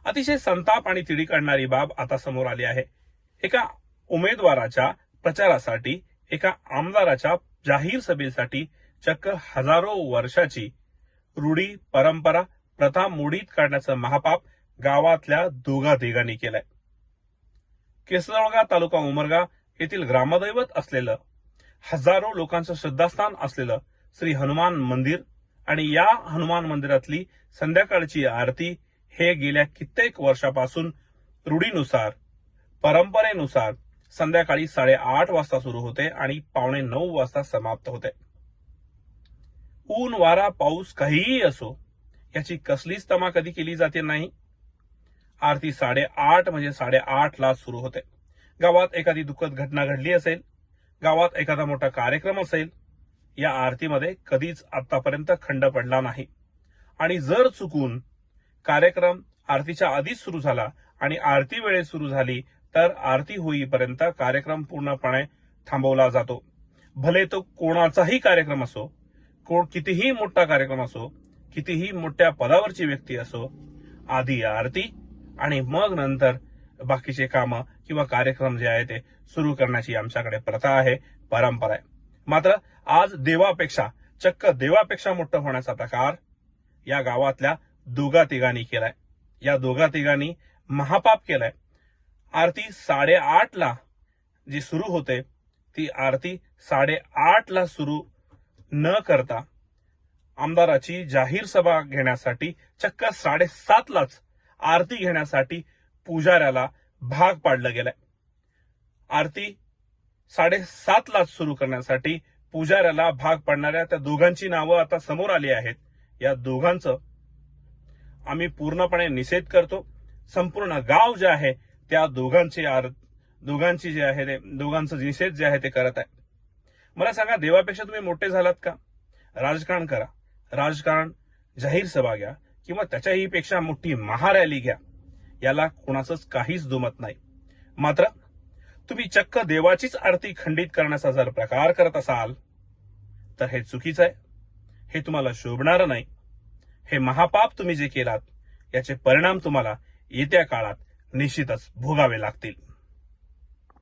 अतिशय संताप आणि तिढी काढणारी बाब आता समोर आली आहे। एका उमेदवाराच्या प्रचारासाठी, एका आमदाराच्या जाहीर सभेसाठी चक्क हजारो वर्षाची रूढी, परंपरा, प्रथा मोडीत काढण्याचं महापाप गावातल्या दोघा तिघांनी केलंय। केसरगाव तालुका उमरगा येथील ग्रामदैवत असलेलं, हजारो लोकांचं श्रद्धास्थान असलेलं श्री हनुमान मंदिर आणि या हनुमान मंदिरातली संध्याकाळची आरती हे गेल्या कित्येक वर्षापासून रूढीनुसार, परंपरेनुसार संध्याकाळी 8:30 वाजता सुरू होते आणि 8:45 वाजता समाप्त होते। ऊन, वारा, पाऊस काहीही असो, याची कसलीच तमा कधी केली जाते नाही। आरती 8:30 म्हणजे 8:30 ला सुरू होते। गावात एखादी दुःखद घटना घडली असेल, गावात एखादा मोठा कार्यक्रम असेल, या आरतीमध्ये कधीच आतापर्यंत खंड पडला नाही। आणि जर चुकून कार्यक्रम आरतीच्या आधीच सुरू झाला आणि आरती वेळेत सुरू झाली तर आरती होईपर्यंत कार्यक्रम पूर्णपणे थांबवला जातो। भले तो कोणाचाही कार्यक्रम असो, कितीही मोठा कार्यक्रम असो, कितीही मोठ्या पदावरची व्यक्ती असो, आधी आरती आणि मग नंतर बाकीचे काम किंवा कार्यक्रम जे आहे ते सुरू करण्याची आमच्याकडे प्रथा आहे, परंपरा आहे। मात्र आज देवापेक्षा, चक्क देवापेक्षा मोठं होण्याचा प्रकार या गावातल्या दोघा तिघांनी केलाय। या दोघा तिघांनी महापाप केलाय। आरती 8:30 ला जी सुरू होते ती आरती 8:30 ला सुरू न करता आमदाराची जाहीर सभा घेण्यासाठी चक्क 7:30 लाच आरती घेण्यासाठी पुजाऱ्याला भाग पाडलं गेलंय। आरती 7:30 लाच सुरू करण्यासाठी पुजाऱ्याला भाग पाडणाऱ्या त्या दोघांची नावं आता समोर आली आहेत। या दोघांचं आम्ही पूर्णपणे निषेध करतो। संपूर्ण गाव जे आहे त्या दोघांची जे आहे ते दोघांचं निषेध जे आहे ते करत आहे। मला सांगा, देवापेक्षा तुम्ही मोठे झालात का? राजकारण करा, राजकारण, जाहीर सभा घ्या किंवा त्याच्याही पेक्षा मोठी महारॅली घ्या, याला कोणाचंच काहीच दुमत नाही। मात्र तुम्ही चक्क देवाचीच आरती खंडित करण्याचा जर प्रकार करत असाल तर हे चुकीचं आहे, हे तुम्हाला शोभणारं नाही। हे महापाप तुम्ही जे केलात याचे परिणाम तुम्हाला येत्या काळात निश्चितच भोगावे लागतील।